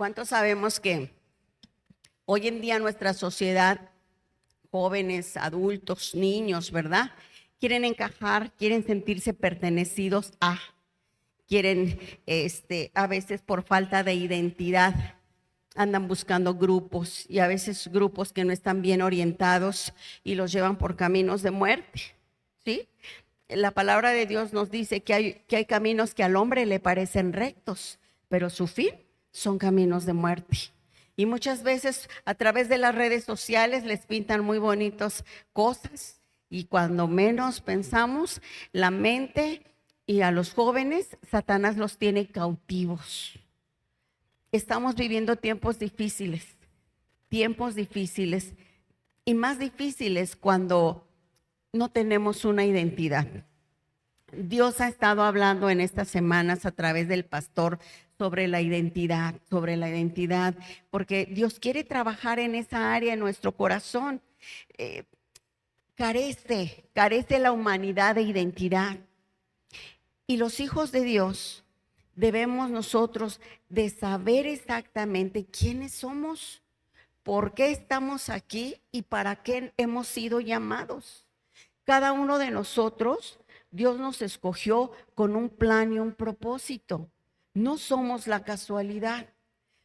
¿Cuántos sabemos que hoy en día nuestra sociedad, jóvenes, adultos, niños, ¿verdad? Quieren encajar, quieren sentirse pertenecidos quieren, a veces por falta de identidad, andan buscando grupos y a veces grupos que no están bien orientados y los llevan por caminos de muerte, ¿sí? La palabra de Dios nos dice que hay caminos que al hombre le parecen rectos, pero su fin son caminos de muerte. Y muchas veces a través de las redes sociales les pintan muy bonitas cosas y cuando menos pensamos, la mente y a los jóvenes, Satanás los tiene cautivos. Estamos viviendo tiempos difíciles y más difíciles cuando no tenemos una identidad. Dios ha estado hablando en estas semanas a través del pastor sobre la identidad, porque Dios quiere trabajar en esa área en nuestro corazón. Carece la humanidad de identidad. Y los hijos de Dios debemos nosotros de saber exactamente quiénes somos, por qué estamos aquí y para qué hemos sido llamados. Cada uno de nosotros, Dios nos escogió con un plan y un propósito. No somos la casualidad.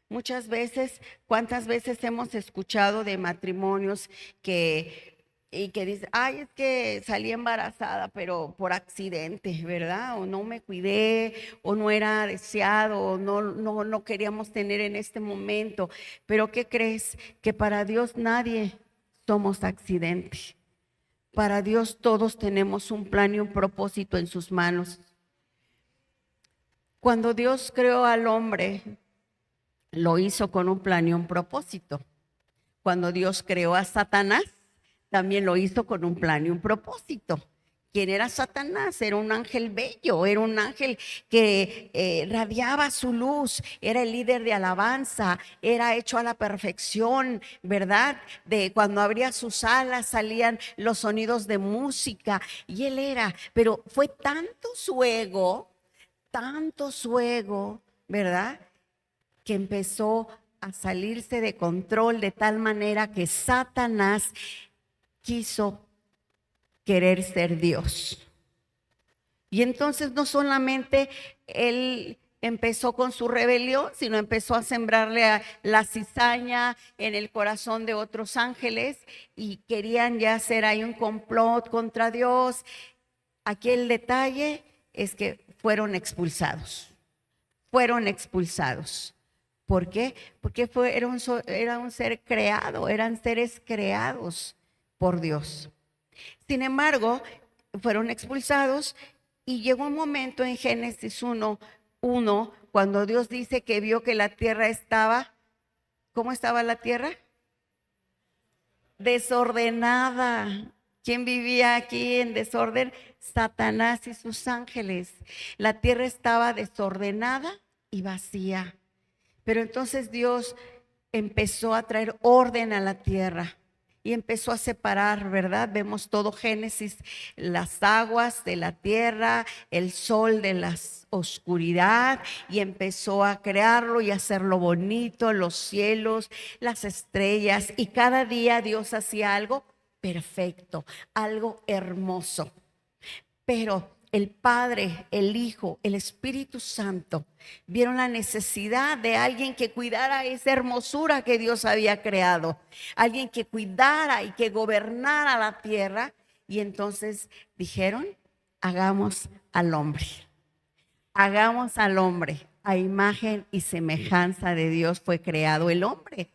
Muchas veces, ¿cuántas veces hemos escuchado de matrimonios que dicen, ay, es que salí embarazada, pero por accidente, ¿verdad? O no me cuidé, o no era deseado, o no queríamos tener en este momento. Pero ¿qué crees? Que para Dios nadie somos accidente. Para Dios todos tenemos un plan y un propósito en sus manos. Cuando Dios creó al hombre, lo hizo con un plan y un propósito. Cuando Dios creó a Satanás, también lo hizo con un plan y un propósito. ¿Quién era Satanás? Era un ángel bello, era un ángel que radiaba su luz, era el líder de alabanza, era hecho a la perfección, ¿verdad? De cuando abría sus alas salían los sonidos de música y él pero fue tanto su ego, ¿verdad? Que empezó a salirse de control de tal manera que Satanás quiso querer ser Dios. Y entonces no solamente él empezó con su rebelión, sino empezó a sembrarle la cizaña en el corazón de otros ángeles y querían ya hacer ahí un complot contra Dios. Aquí el detalle es que fueron expulsados. ¿Por qué? Porque era un ser creado, eran seres creados por Dios. Sin embargo, fueron expulsados y llegó un momento en Génesis 1:1 cuando Dios dice que vio que la tierra estaba, ¿cómo estaba la tierra? Desordenada. ¿Quién vivía aquí en desorden? Satanás y sus ángeles. La tierra estaba desordenada y vacía. Pero entonces Dios empezó a traer orden a la tierra y empezó a separar, ¿verdad? Vemos todo Génesis, las aguas de la tierra, el sol de la oscuridad, y empezó a crearlo y a hacerlo bonito, los cielos, las estrellas, y cada día Dios hacía algo perfecto, algo hermoso. Pero el Padre, el Hijo, el Espíritu Santo vieron la necesidad de alguien que cuidara esa hermosura que Dios había creado, alguien que cuidara y que gobernara la tierra. Y entonces dijeron, hagamos al hombre, a imagen y semejanza de Dios fue creado el hombre.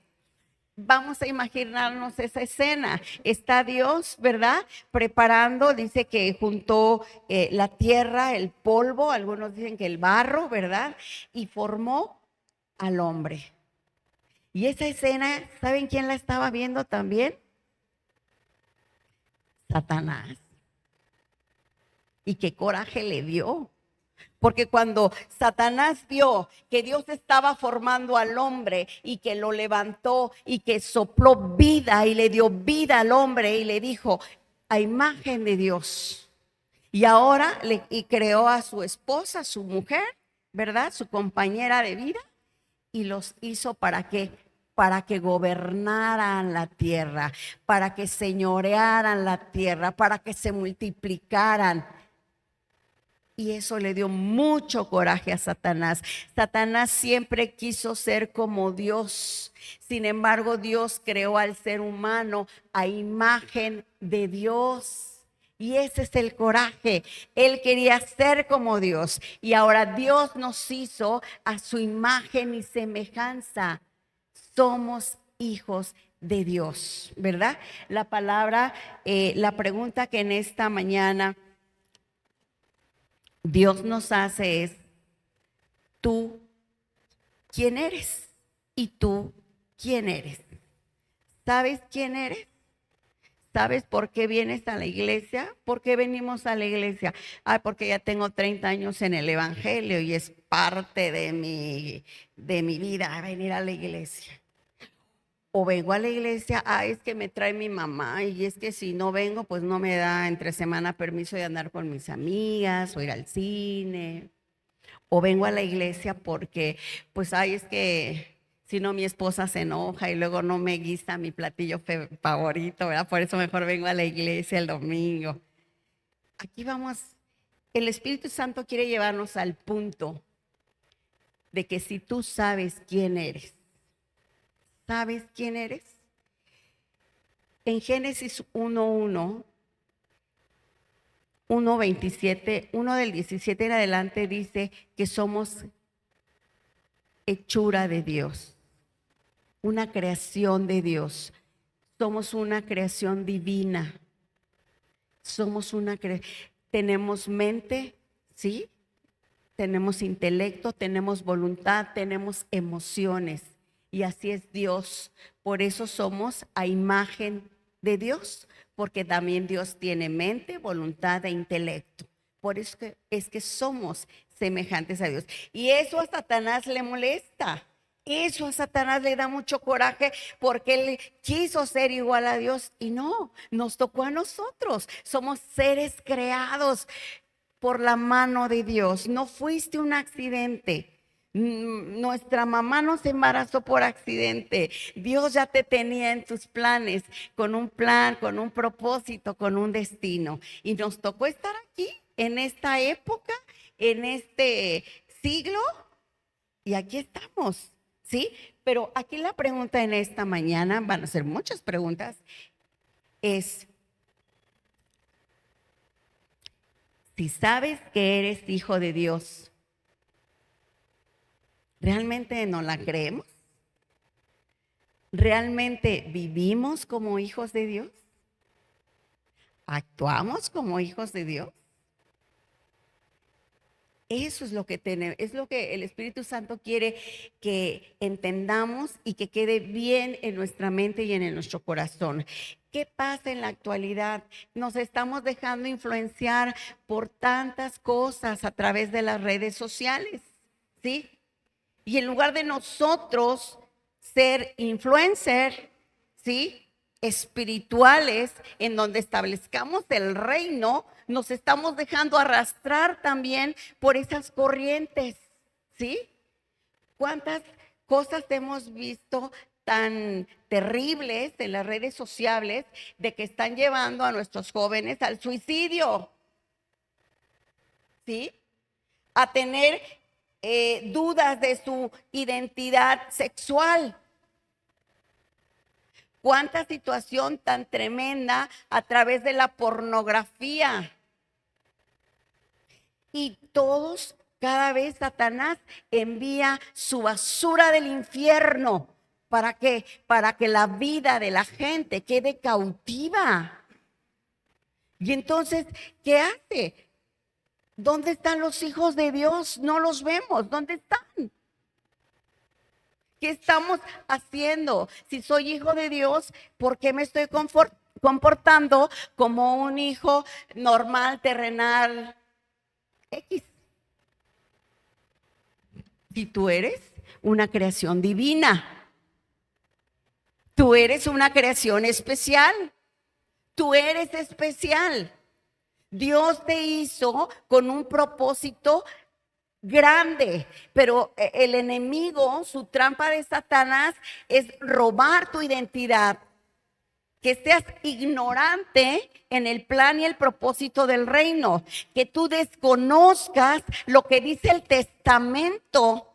Vamos a imaginarnos esa escena. Está Dios, ¿verdad? Preparando, dice que juntó la tierra, el polvo, algunos dicen que el barro, ¿verdad? Y formó al hombre. Y esa escena, ¿saben quién la estaba viendo también? Satanás. Y qué coraje le dio. Porque cuando Satanás vio que Dios estaba formando al hombre y que lo levantó y que sopló vida y le dio vida al hombre y le dijo, a imagen de Dios. Y ahora y creó a su esposa, su mujer, ¿verdad? Su compañera de vida. y los hizo ¿para qué? Para que gobernaran la tierra, para que señorearan la tierra, para que se multiplicaran. Y eso le dio mucho coraje a Satanás. Satanás siempre quiso ser como Dios. Sin embargo, Dios creó al ser humano a imagen de Dios. Y ese es el coraje. Él quería ser como Dios. Y ahora Dios nos hizo a su imagen y semejanza. Somos hijos de Dios, ¿verdad? La palabra, la pregunta que en esta mañana Dios nos hace es: ¿tú quién eres? ¿Y tú quién eres? ¿Sabes quién eres? ¿Sabes por qué vienes a la iglesia? ¿Por qué venimos a la iglesia? Porque ya tengo 30 años en el evangelio y es parte de mi vida venir a la iglesia. O vengo a la iglesia, es que me trae mi mamá y es que si no vengo, pues no me da entre semana permiso de andar con mis amigas o ir al cine. O vengo a la iglesia porque, pues, es que si no mi esposa se enoja y luego no me guisa mi platillo favorito, ¿verdad? Por eso mejor vengo a la iglesia el domingo. Aquí vamos, el Espíritu Santo quiere llevarnos al punto de que si tú sabes quién eres, ¿sabes quién eres? En Génesis 1:1, 1:27, 1 del 17 en adelante dice que somos hechura de Dios, una creación de Dios. Somos una creación divina. Tenemos mente, ¿sí? Tenemos intelecto, tenemos voluntad, tenemos emociones. Y así es Dios. Por eso somos a imagen de Dios, porque también Dios tiene mente, voluntad e intelecto. Por eso es que somos semejantes a Dios. Y eso a Satanás le molesta. Eso a Satanás le da mucho coraje porque él quiso ser igual a Dios y no, nos tocó a nosotros. Somos seres creados por la mano de Dios. No fuiste un accidente. Nuestra mamá no se embarazó por accidente. Dios ya te tenía en tus planes, con un plan, con un propósito, con un destino. Y nos tocó estar aquí, en esta época, en este siglo, y aquí estamos, ¿sí? Pero aquí la pregunta en esta mañana, van a ser muchas preguntas, es: si sabes que eres hijo de Dios, ¿realmente no la creemos? ¿Realmente vivimos como hijos de Dios? ¿Actuamos como hijos de Dios? Eso es lo que tenemos, es lo que el Espíritu Santo quiere que entendamos y que quede bien en nuestra mente y en nuestro corazón. ¿Qué pasa en la actualidad? Nos estamos dejando influenciar por tantas cosas a través de las redes sociales, ¿sí? Y en lugar de nosotros ser influencer, ¿sí?, espirituales, en donde establezcamos el reino, nos estamos dejando arrastrar también por esas corrientes, ¿sí? ¿Cuántas cosas hemos visto tan terribles en las redes sociales de que están llevando a nuestros jóvenes al suicidio? ¿Sí? A tener dudas de su identidad sexual. Cuánta situación tan tremenda a través de la pornografía. Y todos, cada vez Satanás envía su basura del infierno. ¿Para qué? Para que la vida de la gente quede cautiva. Y entonces, ¿qué hace? ¿Dónde están los hijos de Dios? No los vemos. ¿Dónde están? ¿Qué estamos haciendo? Si soy hijo de Dios, ¿por qué me estoy comportando como un hijo normal, terrenal, X? Si tú eres una creación divina, tú eres una creación especial, tú eres especial. Dios te hizo con un propósito grande, pero el enemigo, su trampa de Satanás es robar tu identidad, que seas ignorante en el plan y el propósito del reino, que tú desconozcas lo que dice el testamento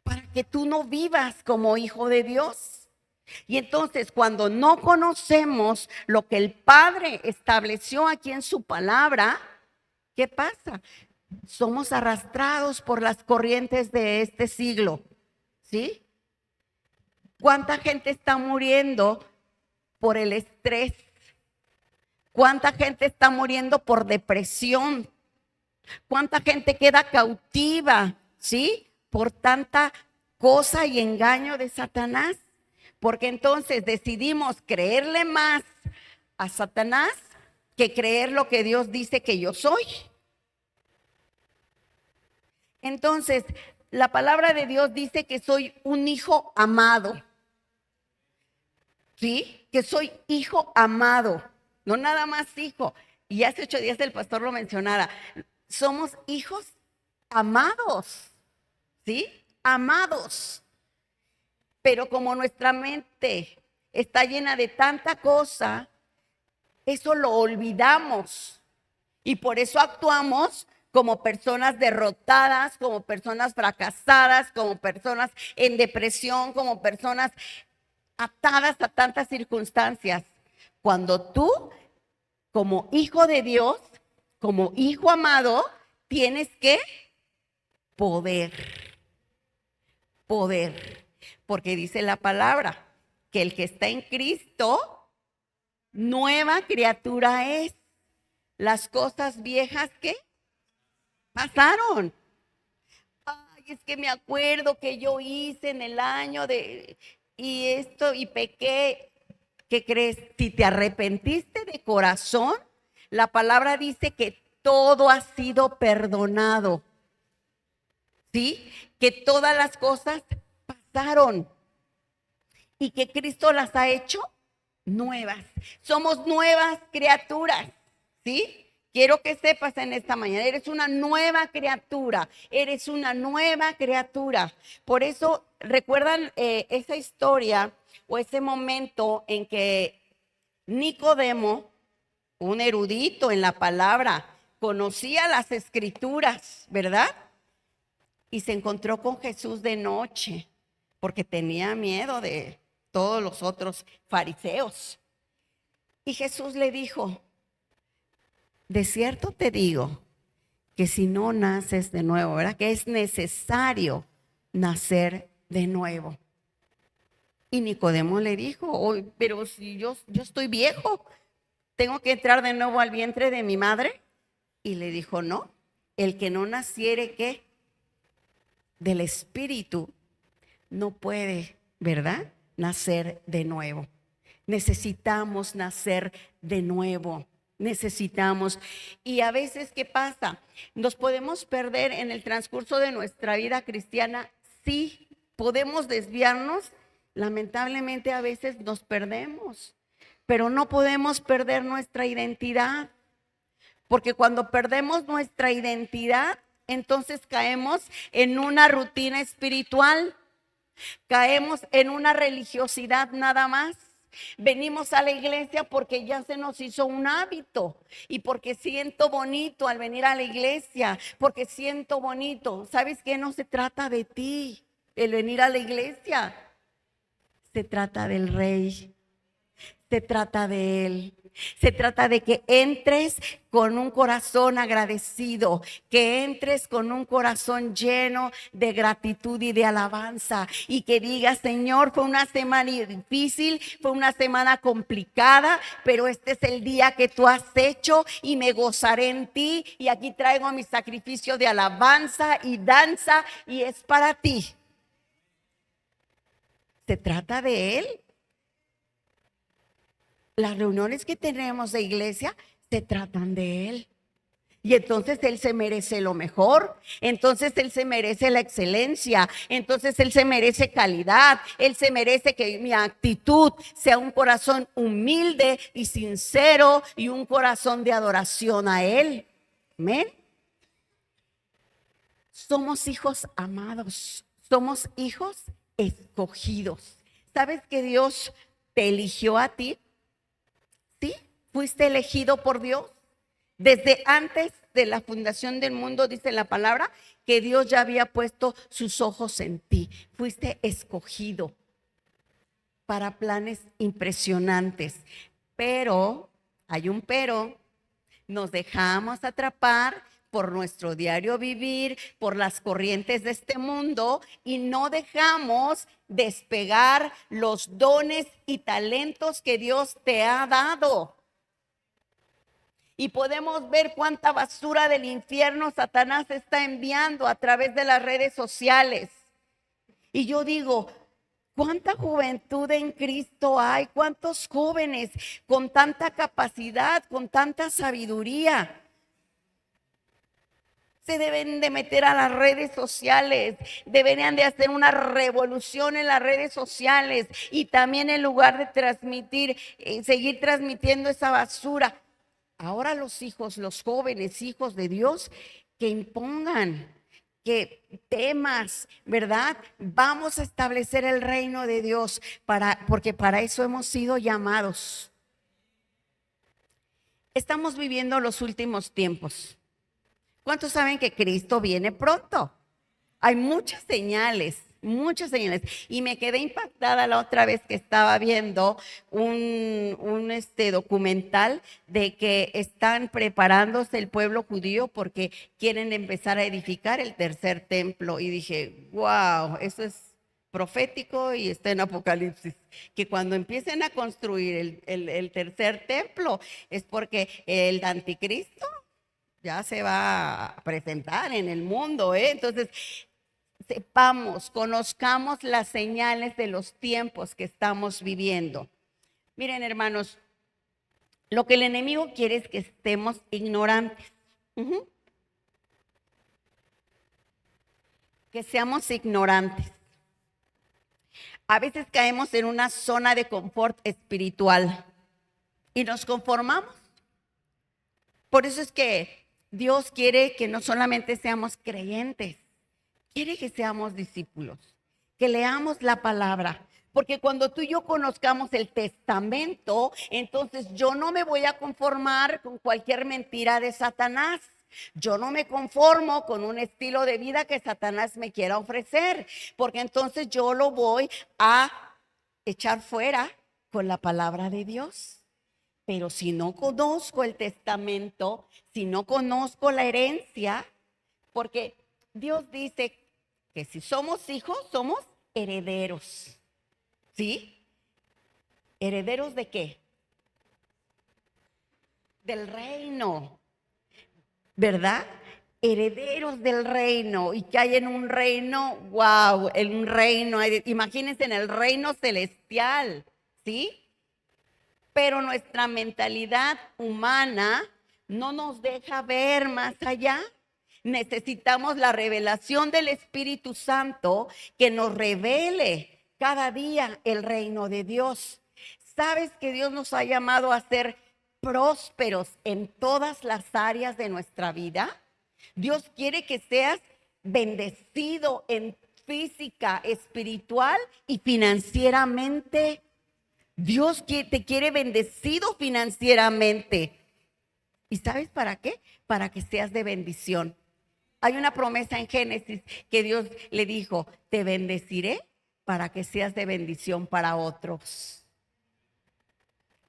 para que tú no vivas como hijo de Dios. Y entonces cuando no conocemos lo que el Padre estableció aquí en su palabra, ¿qué pasa? Somos arrastrados por las corrientes de este siglo, ¿sí? ¿Cuánta gente está muriendo por el estrés? ¿Cuánta gente está muriendo por depresión? ¿Cuánta gente queda cautiva, sí? Por tanta cosa y engaño de Satanás. Porque entonces decidimos creerle más a Satanás que creer lo que Dios dice que yo soy. Entonces, la palabra de Dios dice que soy un hijo amado. ¿Sí? Que soy hijo amado, no nada más hijo. Y hace 8 días el pastor lo mencionara. Somos hijos amados, ¿sí? Amados. Pero como nuestra mente está llena de tanta cosa, eso lo olvidamos. Y por eso actuamos como personas derrotadas, como personas fracasadas, como personas en depresión, como personas atadas a tantas circunstancias. Cuando tú, como hijo de Dios, como hijo amado, tienes que poder. Porque dice la palabra que el que está en Cristo, nueva criatura es. Las cosas viejas que pasaron. Ay, es que me acuerdo que yo hice en el año de y esto y pequé. ¿Qué crees? Si te arrepentiste de corazón, la palabra dice que todo ha sido perdonado. ¿Sí? Que todas las cosas pasaron y que Cristo las ha hecho nuevas. Somos nuevas criaturas, ¿sí? Quiero que sepas en esta mañana, eres una nueva criatura, eres una nueva criatura. Por eso, ¿recuerdan esa historia o ese momento en que Nicodemo, un erudito en la palabra, conocía las escrituras, ¿verdad? Y se encontró con Jesús de noche, porque tenía miedo de todos los otros fariseos. Y Jesús le dijo: de cierto te digo que si no naces de nuevo, ¿verdad? Que es necesario nacer de nuevo. Y Nicodemo le dijo: oh, pero si yo estoy viejo, ¿tengo que entrar de nuevo al vientre de mi madre? Y le dijo: no, el que no naciere, ¿qué? Del Espíritu, no puede, ¿verdad? Nacer de nuevo. Necesitamos nacer de nuevo. Necesitamos. Y a veces, ¿qué pasa? Nos podemos perder en el transcurso de nuestra vida cristiana. Sí, podemos desviarnos. Lamentablemente a veces nos perdemos, pero no podemos perder nuestra identidad. Porque cuando perdemos nuestra identidad, entonces caemos en una rutina espiritual, caemos en una religiosidad nada más. Venimos a la iglesia porque ya se nos hizo un hábito y porque siento bonito al venir a la iglesia, porque siento bonito. ¿Sabes qué? No se trata de ti el venir a la iglesia, se trata del Rey, se trata de Él. Se trata de que entres con un corazón agradecido, que entres con un corazón lleno de gratitud y de alabanza y que digas: Señor, fue una semana difícil, fue una semana complicada, pero este es el día que tú has hecho y me gozaré en ti, y aquí traigo mi sacrificio de alabanza y danza y es para ti. Se trata de Él. Las reuniones que tenemos de iglesia se tratan de Él. Y entonces Él se merece lo mejor. Entonces Él se merece la excelencia. Entonces Él se merece calidad. Él se merece que mi actitud sea un corazón humilde y sincero y un corazón de adoración a Él. Amén. Somos hijos amados, somos hijos escogidos. ¿Sabes que Dios te eligió a ti? ¿Sí? Fuiste elegido por Dios. Desde antes de la fundación del mundo, dice la palabra, que Dios ya había puesto sus ojos en ti. Fuiste escogido para planes impresionantes. Pero, hay un pero, nos dejamos atrapar por nuestro diario vivir, por las corrientes de este mundo y no dejamos despegar los dones y talentos que Dios te ha dado. Y podemos ver cuánta basura del infierno Satanás está enviando a través de las redes sociales. Y yo digo, ¿cuánta juventud en Cristo hay? ¿Cuántos jóvenes con tanta capacidad, con tanta sabiduría? Se deben de meter a las redes sociales, deberían de hacer una revolución en las redes sociales y también en lugar de transmitir, seguir transmitiendo esa basura. Ahora los hijos, los jóvenes hijos de Dios, que impongan, que temas, ¿verdad? Vamos a establecer el reino de Dios porque para eso hemos sido llamados. Estamos viviendo los últimos tiempos. ¿Cuántos saben que Cristo viene pronto? Hay muchas señales. Y me quedé impactada la otra vez que estaba viendo un documental de que están preparándose el pueblo judío porque quieren empezar a edificar el tercer templo. Y dije, wow, eso es profético y está en Apocalipsis. Que cuando empiecen a construir el tercer templo es porque el anticristo ya se va a presentar en el mundo, ¿eh? Entonces, sepamos, conozcamos las señales de los tiempos que estamos viviendo. Miren, hermanos, lo que el enemigo quiere es que estemos ignorantes. Que seamos ignorantes. A veces caemos en una zona de confort espiritual y nos conformamos. Por eso es que Dios quiere que no solamente seamos creyentes, quiere que seamos discípulos, que leamos la palabra. Porque cuando tú y yo conozcamos el testamento, entonces yo no me voy a conformar con cualquier mentira de Satanás. Yo no me conformo con un estilo de vida que Satanás me quiera ofrecer, porque entonces yo lo voy a echar fuera con la palabra de Dios. Pero si no conozco el testamento, si no conozco la herencia, porque Dios dice que si somos hijos, somos herederos. ¿Sí? ¿Herederos de qué? Del reino, ¿verdad? Herederos del reino. Y que hay en un reino, wow, en un reino, imagínense en el reino celestial, ¿sí? Pero nuestra mentalidad humana no nos deja ver más allá. Necesitamos la revelación del Espíritu Santo que nos revele cada día el reino de Dios. ¿Sabes que Dios nos ha llamado a ser prósperos en todas las áreas de nuestra vida? Dios quiere que seas bendecido en física, espiritual y financieramente. Dios te quiere bendecido financieramente. ¿Y sabes para qué? Para que seas de bendición. Hay una promesa en Génesis que Dios le dijo, te bendeciré para que seas de bendición para otros.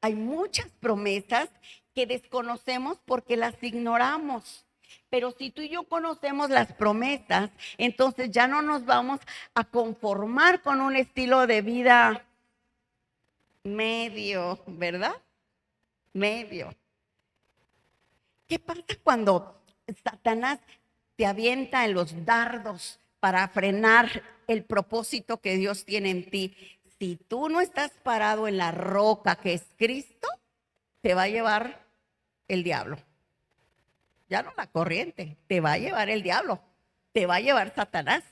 Hay muchas promesas que desconocemos porque las ignoramos. Pero si tú y yo conocemos las promesas, entonces ya no nos vamos a conformar con un estilo de vida medio, ¿verdad? Medio. ¿Qué pasa cuando Satanás te avienta en los dardos para frenar el propósito que Dios tiene en ti? Si tú no estás parado en la roca que es Cristo, te va a llevar el diablo. Ya no la corriente, te va a llevar el diablo, te va a llevar Satanás.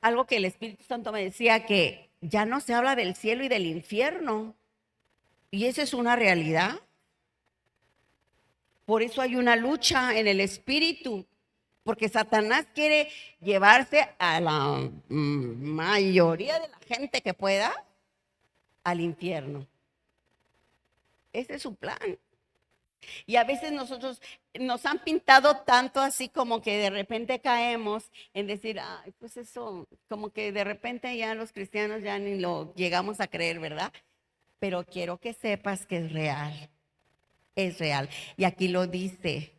Algo que el Espíritu Santo me decía, que ya no se habla del cielo y del infierno. Y esa es una realidad. Por eso hay una lucha en el espíritu, porque Satanás quiere llevarse a la mayoría de la gente que pueda al infierno. Ese es su plan. Y a veces nosotros nos han pintado tanto así como que de repente caemos en decir, ay, pues eso, como que de repente ya los cristianos ya ni lo llegamos a creer, ¿verdad? Pero quiero que sepas que es real, es real. Y aquí lo dice,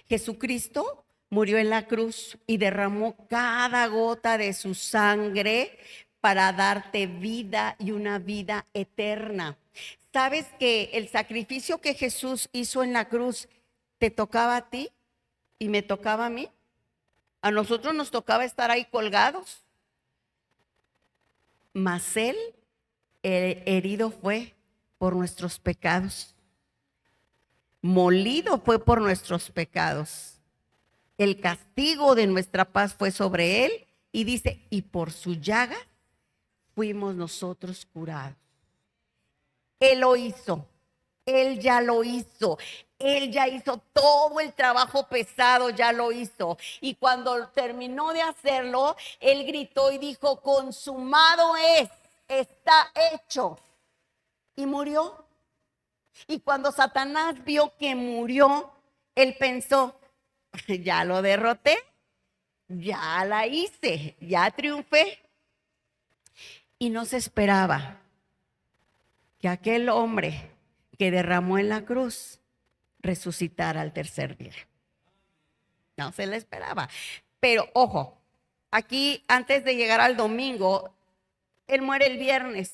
Jesucristo murió en la cruz y derramó cada gota de su sangre para darte vida y una vida eterna. ¿Sabes que el sacrificio que Jesús hizo en la cruz te tocaba a ti y me tocaba a mí? A nosotros nos tocaba estar ahí colgados. Mas Él herido fue por nuestros pecados. Molido fue por nuestros pecados. El castigo de nuestra paz fue sobre Él. Y dice, y por su llaga fuimos nosotros curados. Él lo hizo, Él ya lo hizo, Él ya hizo todo el trabajo pesado, ya lo hizo. Y cuando terminó de hacerlo, Él gritó y dijo, consumado es, está hecho. Y murió. Y cuando Satanás vio que murió, él pensó, ya lo derroté, ya la hice, ya triunfé. Y no se esperaba que aquel hombre que derramó en la cruz resucitara al tercer día. No se le esperaba. Pero ojo, aquí antes de llegar al domingo, él muere el viernes,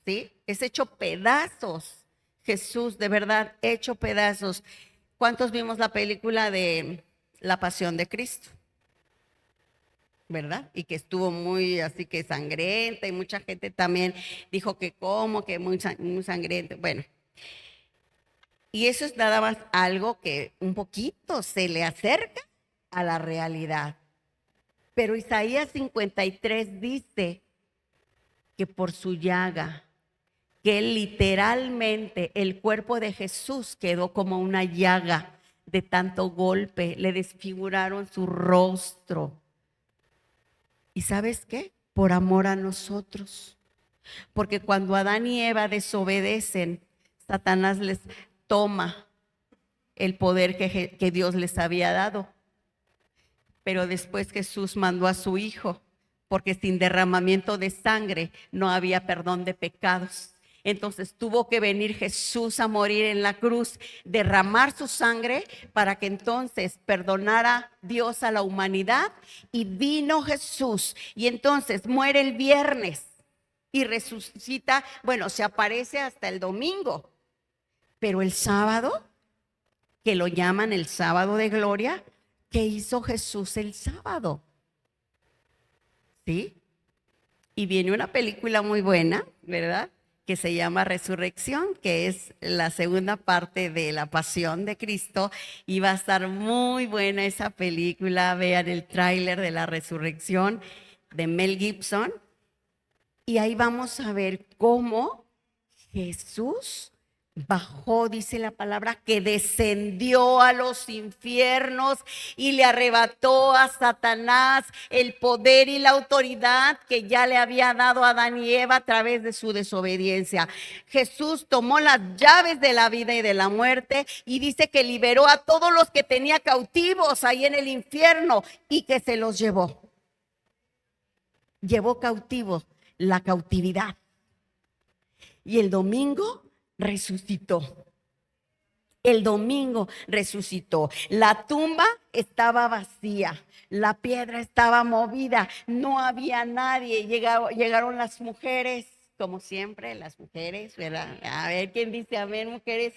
¿sí? Es hecho pedazos. Jesús, de verdad, hecho pedazos. ¿Cuántos vimos la película de La Pasión de Cristo? ¿Verdad? Y que estuvo muy así que sangrienta y mucha gente también dijo que como que muy sangrienta. Bueno, y eso es nada más algo que un poquito se le acerca a la realidad. Pero Isaías 53 dice que por su llaga, que literalmente el cuerpo de Jesús quedó como una llaga de tanto golpe, le desfiguraron su rostro. ¿Y sabes qué? Por amor a nosotros. Porque cuando Adán y Eva desobedecen, Satanás les toma el poder que Dios les había dado. Pero después Jesús mandó a su Hijo, porque sin derramamiento de sangre no había perdón de pecados. Entonces tuvo que venir Jesús a morir en la cruz, derramar su sangre para que entonces perdonara Dios a la humanidad. Y vino Jesús y entonces muere el viernes y resucita, bueno, se aparece hasta el domingo. Pero el sábado, que lo llaman el sábado de gloria, ¿qué hizo Jesús el sábado? ¿Sí? Y viene una película muy buena, ¿verdad? Que se llama Resurrección, que es la segunda parte de la Pasión de Cristo, y va a estar muy buena esa película. Vean el tráiler de la Resurrección de Mel Gibson, y ahí vamos a ver cómo Jesús bajó, dice la palabra, que descendió a los infiernos y le arrebató a Satanás el poder y la autoridad que ya le había dado a Adán y Eva a través de su desobediencia. Jesús tomó las llaves de la vida y de la muerte y dice que liberó a todos los que tenía cautivos ahí en el infierno y que se los llevó. Llevó cautivos la cautividad. Y el domingo resucitó. El domingo resucitó. La tumba estaba vacía. La piedra estaba movida. No había nadie. Llegaron las mujeres, como siempre, las mujeres, ¿verdad? A ver quién dice amén, mujeres.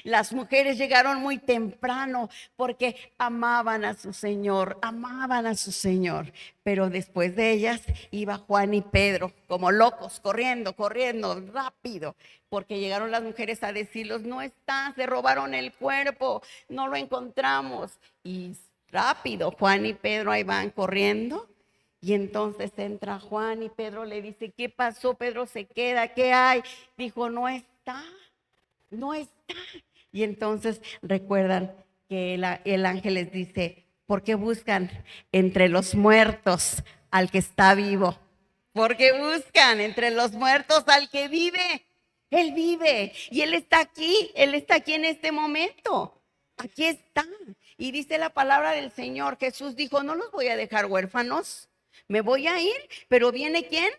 Las mujeres llegaron muy temprano porque amaban a su Señor, amaban a su Señor. Pero después de ellas iba Juan y Pedro, como locos, corriendo, corriendo, rápido. Porque llegaron las mujeres a decirles, no está, se robaron el cuerpo, no lo encontramos. Y rápido, Juan y Pedro ahí van corriendo. Y entonces entra Juan y Pedro le dice, ¿qué pasó? Pedro se queda, ¿qué hay? Dijo, no está, no está. Y entonces recuerdan que el ángel les dice, ¿por qué buscan entre los muertos al que está vivo? Porque buscan entre los muertos al que vive. Él vive y Él está aquí en este momento. Aquí está. Y dice la palabra del Señor, Jesús dijo, no los voy a dejar huérfanos, me voy a ir, pero ¿viene quién?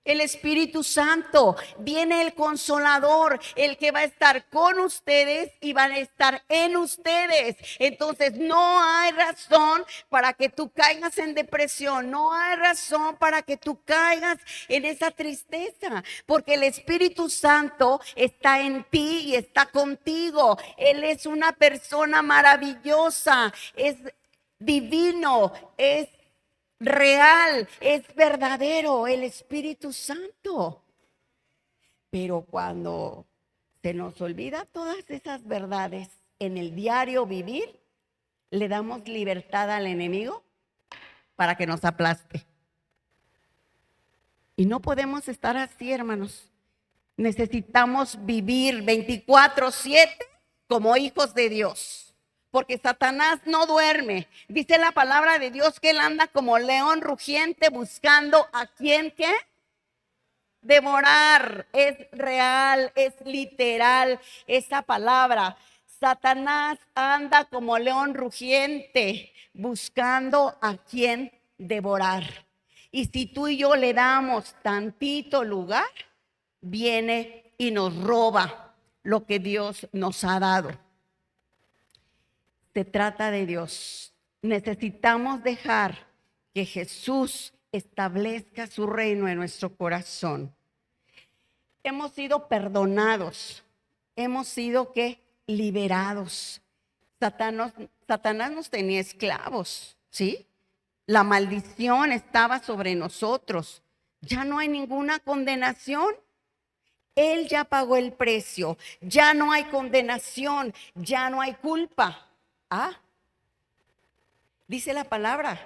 El Espíritu Santo, viene el Consolador, el que va a estar con ustedes y van a estar en ustedes. Entonces no hay razón para que tú caigas en depresión, no hay razón para que tú caigas en esa tristeza, porque el Espíritu Santo está en ti y está contigo. Él es una persona maravillosa, es divino, es real, es verdadero, el Espíritu Santo. Pero cuando se nos olvida todas esas verdades en el diario vivir, le damos libertad al enemigo para que nos aplaste. Y no podemos estar así, hermanos. Necesitamos vivir 24/7 como hijos de Dios. Porque Satanás no duerme. Dice la palabra de Dios que él anda como león rugiente buscando a quien ¿qué? Devorar. Es real, es literal esa palabra. Satanás anda como león rugiente buscando a quien devorar. Y si tú y yo le damos tantito lugar, viene y nos roba lo que Dios nos ha dado. Se trata de Dios. Necesitamos dejar que Jesús establezca su reino en nuestro corazón. Hemos sido perdonados, hemos sido ¿qué? Liberados. Satanás nos tenía esclavos, ¿sí? La maldición estaba sobre nosotros. Ya no hay ninguna condenación. Él ya pagó el precio. Ya no hay condenación, ya no hay culpa. Dice la palabra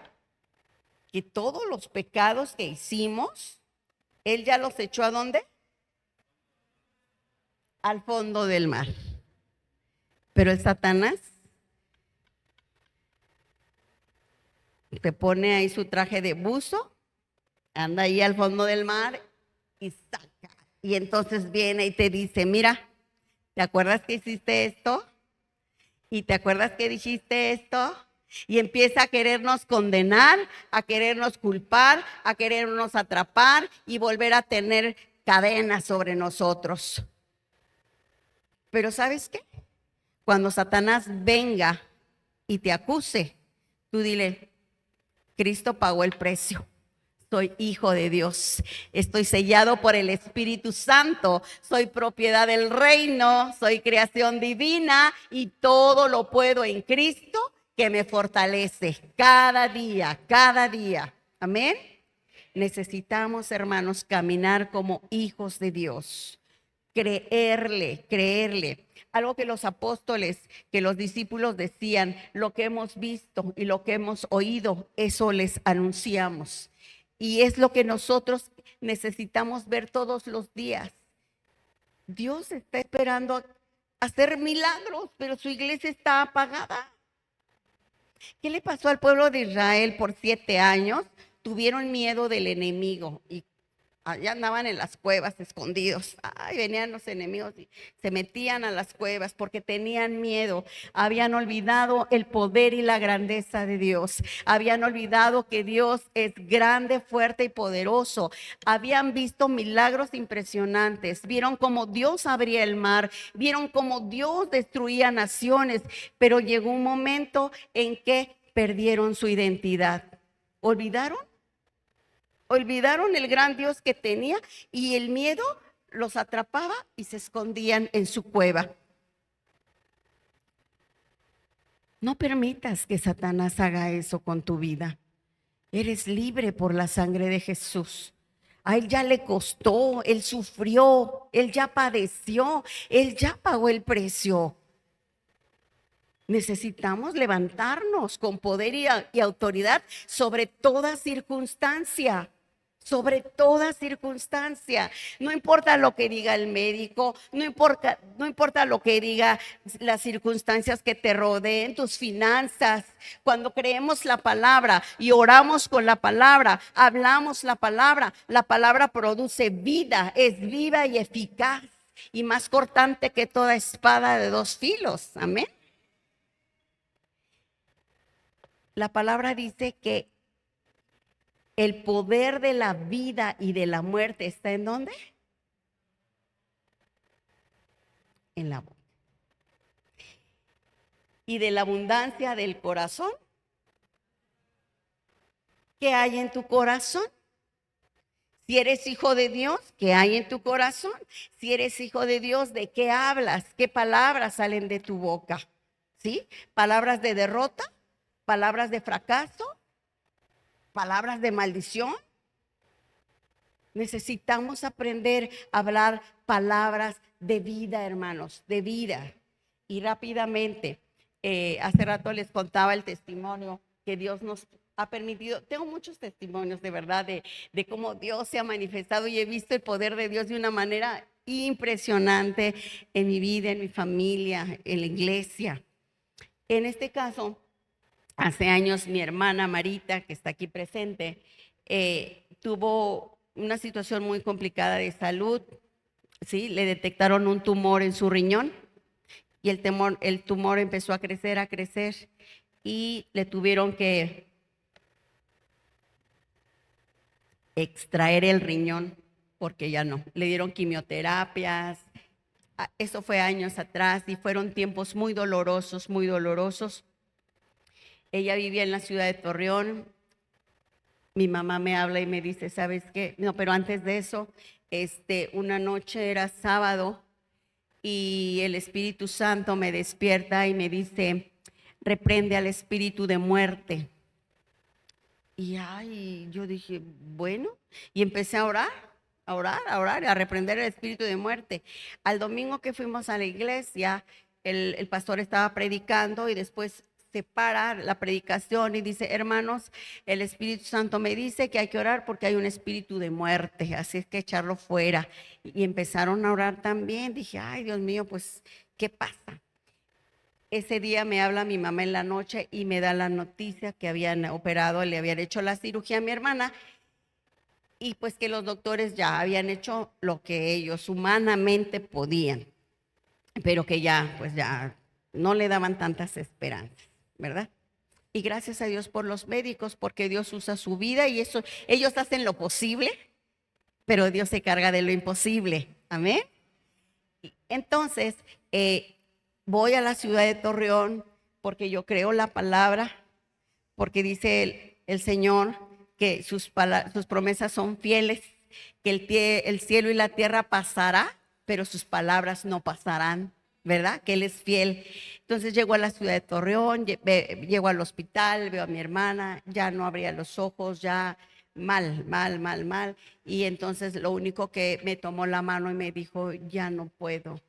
que todos los pecados que hicimos, Él ya los echó ¿a dónde? Al fondo del mar. Pero el Satanás te pone ahí su traje de buzo, anda ahí al fondo del mar y saca. Y entonces viene y te dice, mira, ¿te acuerdas que hiciste esto? ¿Y te acuerdas que dijiste esto? Y empieza a querernos condenar, a querernos culpar, a querernos atrapar y volver a tener cadenas sobre nosotros. Pero ¿sabes qué? Cuando Satanás venga y te acuse, tú dile, Cristo pagó el precio. Soy hijo de Dios, estoy sellado por el Espíritu Santo, soy propiedad del reino, soy creación divina y todo lo puedo en Cristo que me fortalece cada día, cada día. Amén. Necesitamos, hermanos, caminar como hijos de Dios, creerle. Algo que los apóstoles, que los discípulos decían, lo que hemos visto y lo que hemos oído, eso les anunciamos. Y es lo que nosotros necesitamos ver todos los días. Dios está esperando a hacer milagros, pero su iglesia está apagada. ¿Qué le pasó al pueblo de Israel por 7 años? Tuvieron miedo del enemigo y allá andaban en las cuevas escondidos. Venían los enemigos y se metían a las cuevas porque tenían miedo. Habían olvidado el poder y la grandeza de Dios. Habían olvidado que Dios es grande, fuerte y poderoso. Habían visto milagros impresionantes. Vieron cómo Dios abría el mar. Vieron cómo Dios destruía naciones. Pero llegó un momento en que perdieron su identidad. ¿Olvidaron el gran Dios que tenía y el miedo los atrapaba y se escondían en su cueva? No permitas que Satanás haga eso con tu vida. Eres libre por la sangre de Jesús. A Él ya le costó, Él sufrió, Él ya padeció, Él ya pagó el precio. Necesitamos levantarnos con poder y autoridad sobre toda circunstancia. sobre toda circunstancia. No importa lo que diga el médico, no importa lo que diga las circunstancias que te rodeen, tus finanzas. Cuando creemos la palabra y oramos con hablamos la palabra produce vida, es viva y eficaz y más cortante que toda espada de dos filos. Amén. La palabra dice que el poder de la vida y de la muerte está ¿en dónde? En la boca. Y de la abundancia del corazón, ¿qué hay en tu corazón? Si eres hijo de Dios, ¿qué hay en tu corazón? Si eres hijo de Dios, ¿de qué hablas? ¿Qué palabras salen de tu boca? ¿Sí? ¿Palabras de derrota? ¿Palabras de fracaso? ¿Palabras de maldición? Necesitamos aprender a hablar palabras de vida, hermanos, de vida. Y rápidamente, hace rato les contaba el testimonio que Dios nos ha permitido. Tengo muchos testimonios de verdad de cómo Dios se ha manifestado y he visto el poder de Dios de una manera impresionante en mi vida, en mi familia, en la iglesia. En este caso, hace años mi hermana Marita, que está aquí presente, tuvo una situación muy complicada de salud, ¿sí? Le detectaron un tumor en su riñón y el tumor empezó a crecer y le tuvieron que extraer el riñón porque ya no. Le dieron quimioterapias. Eso fue años atrás y fueron tiempos muy dolorosos, muy dolorosos. Ella vivía en la ciudad de Torreón. Mi mamá me habla y me dice, ¿sabes qué? No, pero antes de eso, una noche era sábado y el Espíritu Santo me despierta y me dice, reprende al espíritu de muerte. Y yo dije, bueno, y empecé a orar, a reprender el espíritu de muerte. Al domingo que fuimos a la iglesia, el pastor estaba predicando y después se para la predicación y dice, hermanos, el Espíritu Santo me dice que hay que orar porque hay un espíritu de muerte, así es que echarlo fuera. Y empezaron a orar también. Dije, ay, Dios mío, pues, ¿qué pasa? Ese día me habla mi mamá en la noche y me da la noticia que habían operado, le habían hecho la cirugía a mi hermana y pues que los doctores ya habían hecho lo que ellos humanamente podían, pero que ya, pues ya no le daban tantas esperanzas, ¿verdad? Y gracias a Dios por los médicos, porque Dios usa su vida y eso, ellos hacen lo posible, pero Dios se carga de lo imposible. Amén. Entonces, voy a la ciudad de Torreón porque yo creo la palabra, porque dice el Señor que sus promesas son fieles, que el cielo y la tierra pasará, pero sus palabras no pasarán, ¿verdad? Que Él es fiel. Entonces llego a la ciudad de Torreón, llego al hospital, veo a mi hermana, ya no abría los ojos, ya mal. Y entonces lo único que me tomó la mano y me dijo, ya no puedo.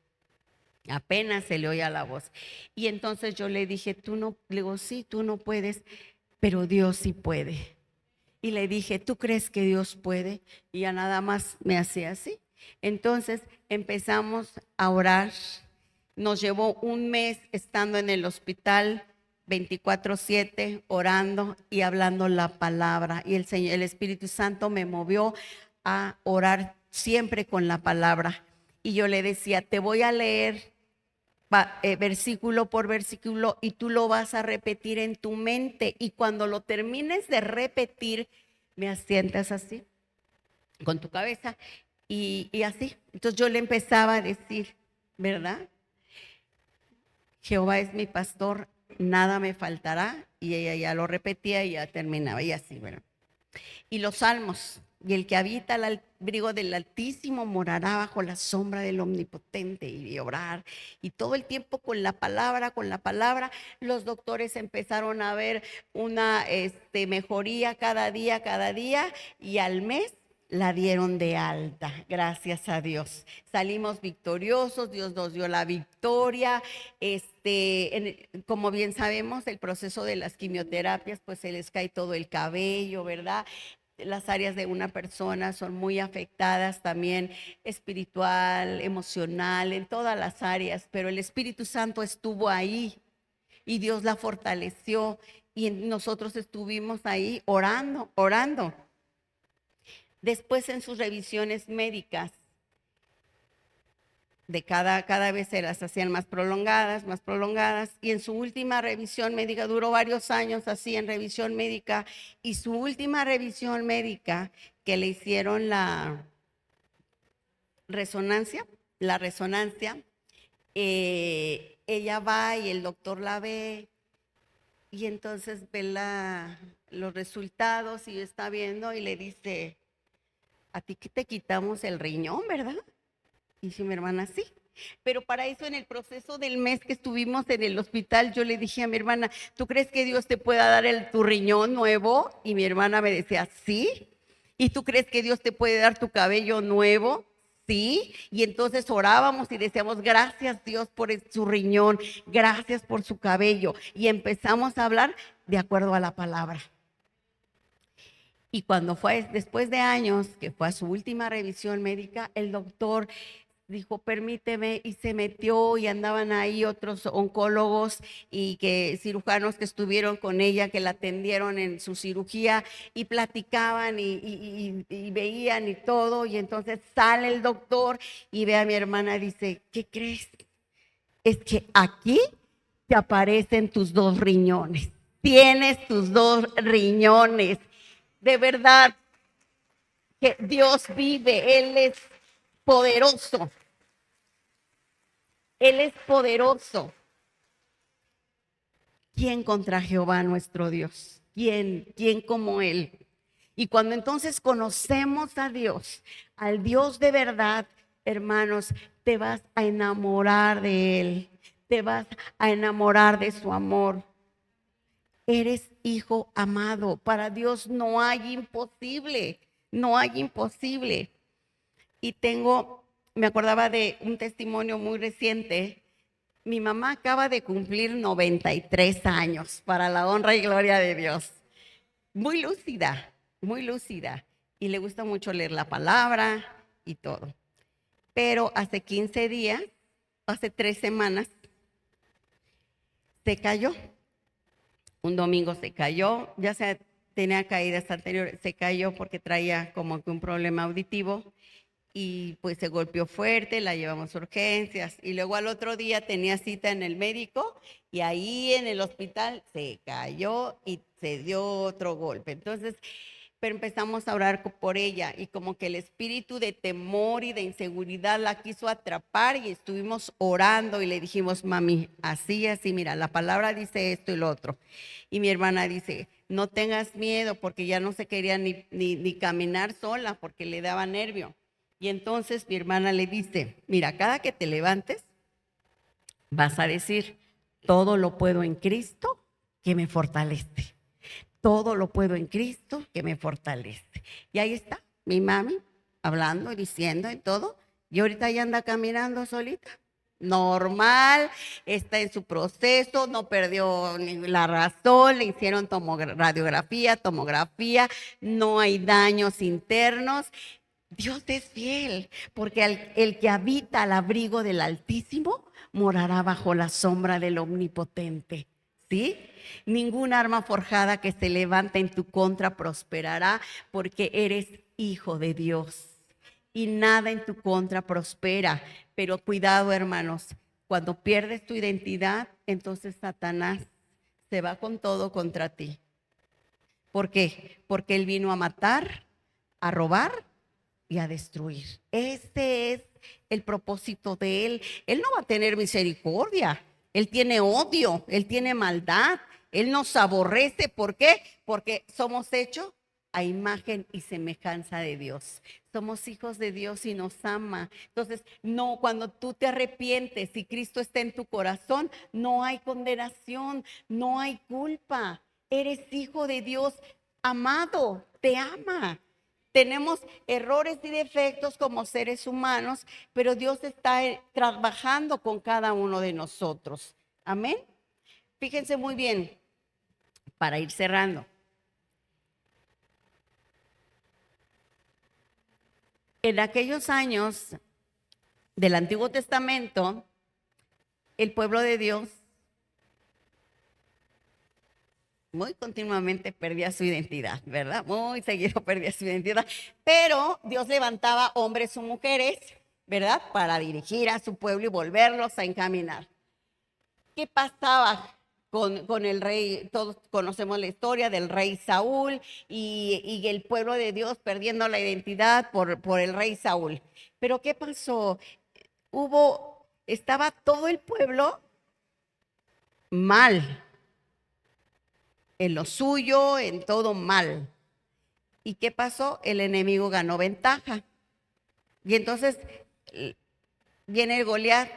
Apenas se le oía la voz. Y entonces yo le dije, le digo, sí, tú no puedes, pero Dios sí puede. Y le dije, ¿tú crees que Dios puede? Y ya nada más me hacía así. Entonces empezamos a orar. Nos llevó un mes estando en el hospital 24/7, orando y hablando la palabra. Y el Espíritu Santo me movió a orar siempre con la palabra. Y yo le decía, te voy a leer versículo por versículo y tú lo vas a repetir en tu mente y cuando lo termines de repetir me asientas así con tu cabeza y así. Entonces yo le empezaba a decir, ¿verdad? Jehová es mi pastor, nada me faltará, y ella ya lo repetía y ya terminaba y así, ¿verdad? Y los salmos, y el que habita al abrigo del Altísimo morará bajo la sombra del Omnipotente, y orar, y todo el tiempo con la palabra, los doctores empezaron a ver una mejoría cada día, y al mes la dieron de alta, gracias a Dios. Salimos victoriosos, Dios nos dio la victoria. Como bien sabemos, el proceso de las quimioterapias, pues se les cae todo el cabello, ¿verdad? las áreas de una persona son muy afectadas también espiritual, emocional, en todas las áreas, pero el Espíritu Santo estuvo ahí y Dios la fortaleció y nosotros estuvimos ahí orando, orando. Después en sus revisiones médicas, de cada vez se las hacían más prolongadas, y en su última revisión médica, duró varios años así en revisión médica, y su última revisión médica que le hicieron la resonancia, ella va y el doctor la ve, y entonces ve los resultados y está viendo y le dice, a ti que te quitamos el riñón, ¿verdad? Y dice mi hermana, sí. Pero para eso en el proceso del mes que estuvimos en el hospital, yo le dije a mi hermana, ¿tú crees que Dios te pueda dar tu riñón nuevo? Y mi hermana me decía, sí. ¿Y tú crees que Dios te puede dar tu cabello nuevo? Sí. Y entonces orábamos y decíamos, gracias Dios por su riñón, gracias por su cabello. Y empezamos a hablar de acuerdo a la palabra. Y cuando fue después de años, que fue a su última revisión médica, el doctor dijo, permíteme, y se metió y andaban ahí otros oncólogos y cirujanos que estuvieron con ella, que la atendieron en su cirugía y platicaban y veían y todo. Y entonces sale el doctor y ve a mi hermana y dice, ¿qué crees? Es que aquí te aparecen tus 2 riñones. Tienes tus 2 riñones. De verdad que Dios vive, Él es poderoso. Él es poderoso. ¿Quién contra Jehová nuestro Dios? ¿Quién como Él? Y cuando entonces conocemos a Dios, al Dios de verdad, hermanos, te vas a enamorar de Él, te vas a enamorar de su amor. Eres hijo amado. Para Dios no hay imposible, no hay imposible. Y me acordaba de un testimonio muy reciente. Mi mamá acaba de cumplir 93 años, para la honra y gloria de Dios. Muy lúcida, muy lúcida. Y le gusta mucho leer la palabra y todo. Pero hace 15 días, hace 3 semanas, se cayó. Un domingo se cayó, ya tenía caídas anteriores, se cayó porque traía como que un problema auditivo y pues se golpeó fuerte, la llevamos a urgencias y luego al otro día tenía cita en el médico y ahí en el hospital se cayó y se dio otro golpe. Entonces, pero empezamos a orar por ella y como que el espíritu de temor y de inseguridad la quiso atrapar y estuvimos orando y le dijimos, mami, así, mira, la palabra dice esto y lo otro. Y mi hermana dice, no tengas miedo, porque ya no se quería ni caminar sola porque le daba nervio. Y entonces mi hermana le dice, mira, cada que te levantes vas a decir, todo lo puedo en Cristo que me fortalece. Todo lo puedo en Cristo que me fortalece. Y ahí está mi mami hablando y diciendo y todo. Y ahorita ya anda caminando solita. Normal, está en su proceso, no perdió la razón, le hicieron radiografía, tomografía, no hay daños internos. Dios es fiel, porque el que habita al abrigo del Altísimo morará bajo la sombra del Omnipotente. ¿Sí? Ningún arma forjada que se levante en tu contra prosperará, porque eres hijo de Dios. Y nada en tu contra prospera. Pero cuidado, hermanos, cuando pierdes tu identidad, entonces Satanás se va con todo contra ti. ¿Por qué? Porque él vino a matar, a robar y a destruir. Ese es el propósito de él. Él no va a tener misericordia. Él tiene odio, él tiene maldad, él nos aborrece. ¿Por qué? Porque somos hechos a imagen y semejanza de Dios. Somos hijos de Dios y nos ama. Entonces, no, cuando tú te arrepientes y Cristo está en tu corazón, no hay condenación, no hay culpa. Eres hijo de Dios amado, te ama. Tenemos errores y defectos como seres humanos, pero Dios está trabajando con cada uno de nosotros. Amén. Fíjense muy bien, para ir cerrando. En aquellos años del Antiguo Testamento, el pueblo de Dios muy continuamente perdía su identidad, ¿verdad? Muy seguido perdía su identidad, pero Dios levantaba hombres o mujeres, ¿verdad? Para dirigir a su pueblo y volverlos a encaminar. ¿Qué pasaba con el rey? Todos conocemos la historia del rey Saúl y el pueblo de Dios perdiendo la identidad por el rey Saúl. Pero ¿qué pasó? Estaba todo el pueblo mal, en lo suyo, en todo mal. ¿Y qué pasó? El enemigo ganó ventaja. Y entonces viene el Goliat,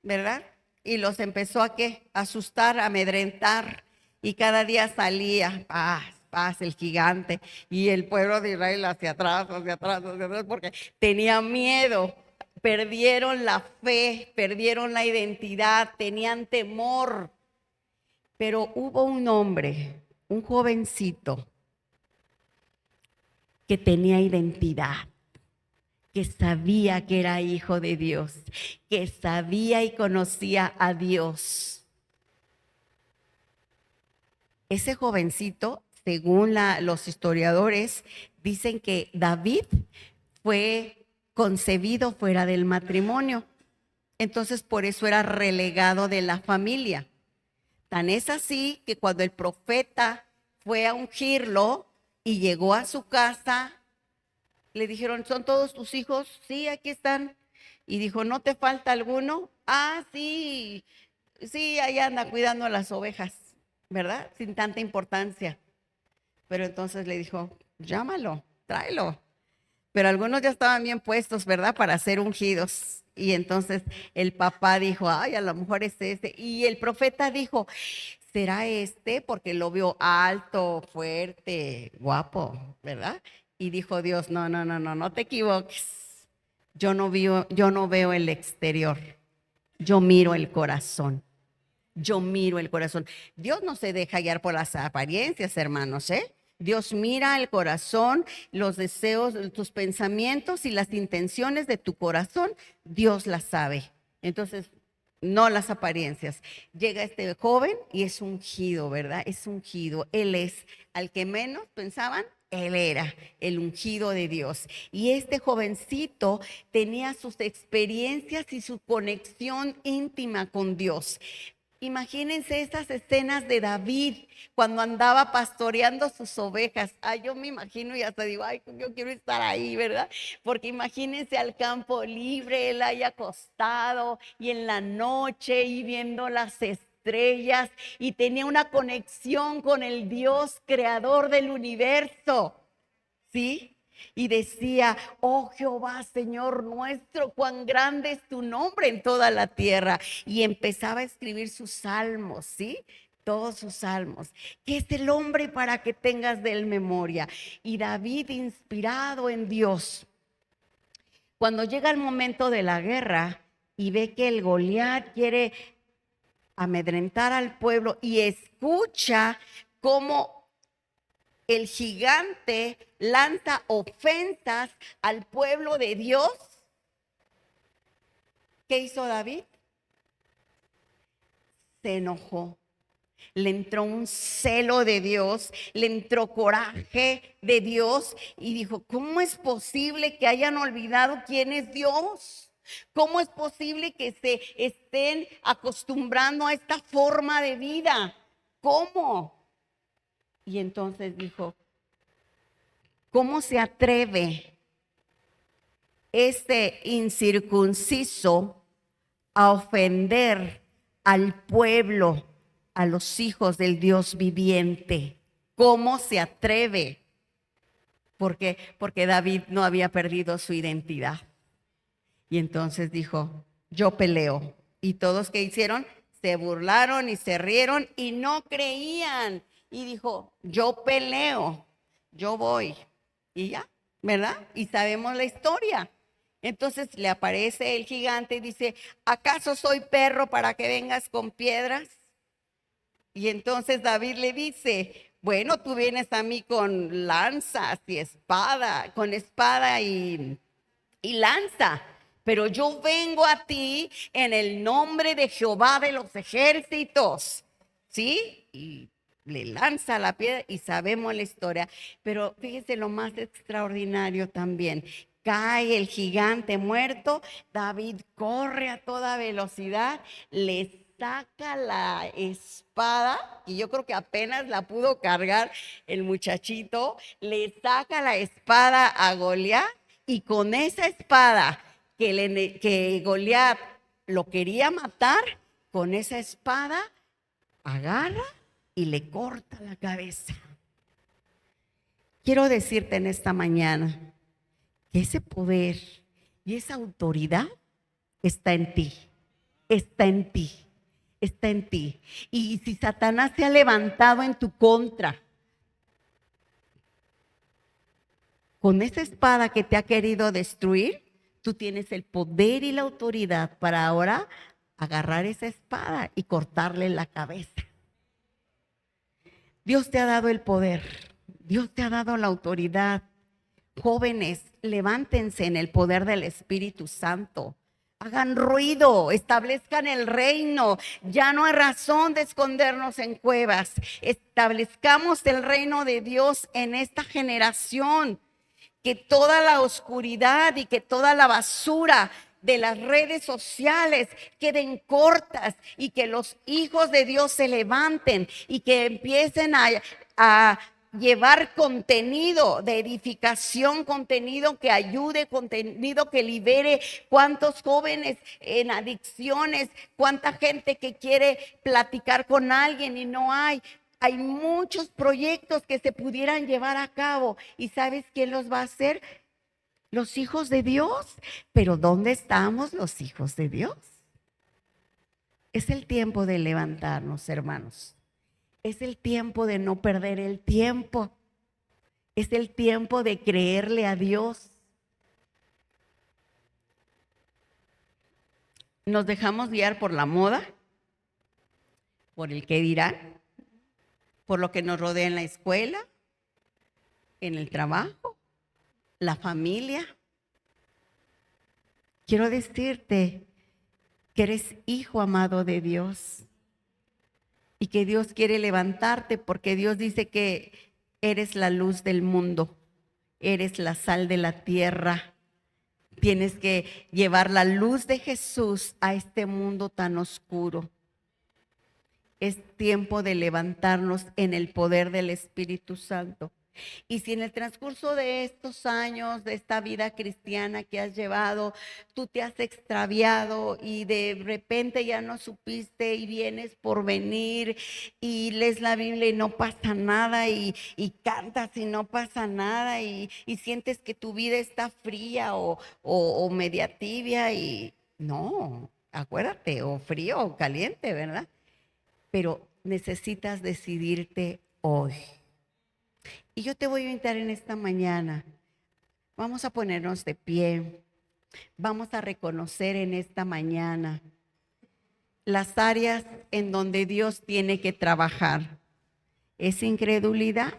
¿verdad? Y los empezó a ¿qué? A asustar, a amedrentar. Y cada día salía, paz, paz, el gigante. Y el pueblo de Israel hacia atrás, hacia atrás, hacia atrás, porque tenía miedo. Perdieron la fe, perdieron la identidad, tenían temor. Pero hubo un hombre, un jovencito, que tenía identidad, que sabía que era hijo de Dios, que sabía y conocía a Dios. Ese jovencito, según los historiadores, dicen que David fue concebido fuera del matrimonio. Entonces, por eso era relegado de la familia. Tan es así que cuando el profeta fue a ungirlo y llegó a su casa, le dijeron, ¿son todos tus hijos? Sí, aquí están. Y dijo, ¿no te falta alguno? Ah, sí, sí, ahí anda cuidando las ovejas, ¿verdad? Sin tanta importancia. Pero entonces le dijo, llámalo, tráelo. Pero algunos ya estaban bien puestos, ¿verdad? Para ser ungidos. Y entonces el papá dijo, ay, a lo mejor es este. Y el profeta dijo, ¿será este? Porque lo vio alto, fuerte, guapo, ¿verdad? Y dijo Dios, no, no, no, no, no te equivoques. Yo no veo el exterior, yo miro el corazón. Yo miro el corazón. Dios no se deja guiar por las apariencias, hermanos, ¿eh? Dios mira el corazón, los deseos, tus pensamientos y las intenciones de tu corazón. Dios las sabe. Entonces, no las apariencias. Llega este joven y es ungido, ¿verdad? Es ungido. Él es al que menos pensaban. Él era el ungido de Dios. Y este jovencito tenía sus experiencias y su conexión íntima con Dios. Imagínense estas escenas de David cuando andaba pastoreando sus ovejas. Ay, yo me imagino y hasta digo, ay, yo quiero estar ahí, ¿verdad? Porque imagínense al campo libre, él ahí acostado y en la noche y viendo las estrellas y tenía una conexión con el Dios creador del universo, ¿sí? Y decía, oh Jehová, Señor nuestro, cuán grande es tu nombre en toda la tierra. Y empezaba a escribir sus salmos, ¿sí? Todos sus salmos. ¿Qué es el hombre para que tengas de él memoria? Y David, inspirado en Dios, cuando llega el momento de la guerra y ve que el Goliat quiere amedrentar al pueblo y escucha cómo el gigante lanza ofensas al pueblo de Dios, ¿qué hizo David? Se enojó. Le entró un celo de Dios, le entró coraje de Dios y dijo, ¿cómo es posible que hayan olvidado quién es Dios? ¿Cómo es posible que se estén acostumbrando a esta forma de vida? ¿Cómo? Y entonces dijo, ¿cómo se atreve este incircunciso a ofender al pueblo, a los hijos del Dios viviente? ¿Cómo se atreve? Porque David no había perdido su identidad. Y entonces dijo, yo peleo. Y todos que hicieron, se burlaron y se rieron y no creían. Y dijo, yo peleo, yo voy. Y ya, ¿verdad? Y sabemos la historia. Entonces le aparece el gigante y dice, ¿acaso soy perro para que vengas con piedras? Y entonces David le dice, bueno, tú vienes a mí con lanzas y espada, con espada y lanza. Pero yo vengo a ti en el nombre de Jehová de los ejércitos. ¿Sí? Y le lanza la piedra y sabemos la historia. Pero fíjese lo más extraordinario también. Cae el gigante muerto, David corre a toda velocidad, le saca la espada, y yo creo que apenas la pudo cargar el muchachito, le saca la espada a Goliat, y con esa espada que Goliat lo quería matar, con esa espada agarra y le corta la cabeza. Quiero decirte en esta mañana que ese poder y esa autoridad está en ti, está en ti, está en ti. Y si Satanás se ha levantado en tu contra con esa espada que te ha querido destruir, tú tienes el poder y la autoridad para ahora agarrar esa espada y cortarle la cabeza. Dios te ha dado el poder, Dios te ha dado la autoridad. Jóvenes, levántense en el poder del Espíritu Santo. Hagan ruido, establezcan el reino. Ya no hay razón de escondernos en cuevas. Establezcamos el reino de Dios en esta generación. Que toda la oscuridad y que toda la basura de las redes sociales queden cortas y que los hijos de Dios se levanten y que empiecen a llevar contenido de edificación, contenido que ayude, contenido que libere. Cuántos jóvenes en adicciones, cuánta gente que quiere platicar con alguien y no hay. Hay muchos proyectos que se pudieran llevar a cabo. ¿Y sabes quién los va a hacer? Los hijos de Dios. Pero ¿dónde estamos los hijos de Dios? Es el tiempo de levantarnos, hermanos. Es el tiempo de no perder el tiempo. Es el tiempo de creerle a Dios. Nos dejamos guiar por la moda, por el qué dirán, por lo que nos rodea en la escuela, en el trabajo, la familia. Quiero decirte que eres hijo amado de Dios y que Dios quiere levantarte, porque Dios dice que eres la luz del mundo, eres la sal de la tierra. Tienes que llevar la luz de Jesús a este mundo tan oscuro. Es tiempo de levantarnos en el poder del Espíritu Santo. Y si en el transcurso de estos años, de esta vida cristiana que has llevado, tú te has extraviado y de repente ya no supiste y vienes por venir y lees la Biblia y no pasa nada y cantas y no pasa nada y sientes que tu vida está fría o media tibia y no, acuérdate, o frío o caliente, ¿verdad? Pero necesitas decidirte hoy. Y yo te voy a invitar en esta mañana. Vamos a ponernos de pie. Vamos a reconocer en esta mañana las áreas en donde Dios tiene que trabajar. ¿Es incredulidad?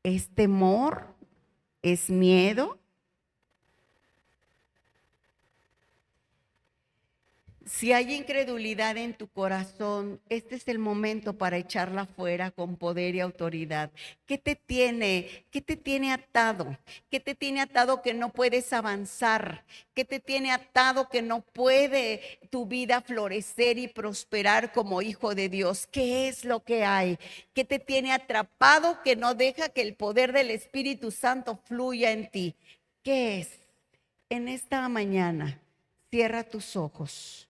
¿Es temor? ¿Es miedo? Si hay incredulidad en tu corazón, este es el momento para echarla fuera con poder y autoridad. ¿Qué te tiene? ¿Qué te tiene atado? ¿Qué te tiene atado que no puedes avanzar? ¿Qué te tiene atado que no puede tu vida florecer y prosperar como hijo de Dios? ¿Qué es lo que hay? ¿Qué te tiene atrapado que no deja que el poder del Espíritu Santo fluya en ti? ¿Qué es? En esta mañana, cierra tus ojos.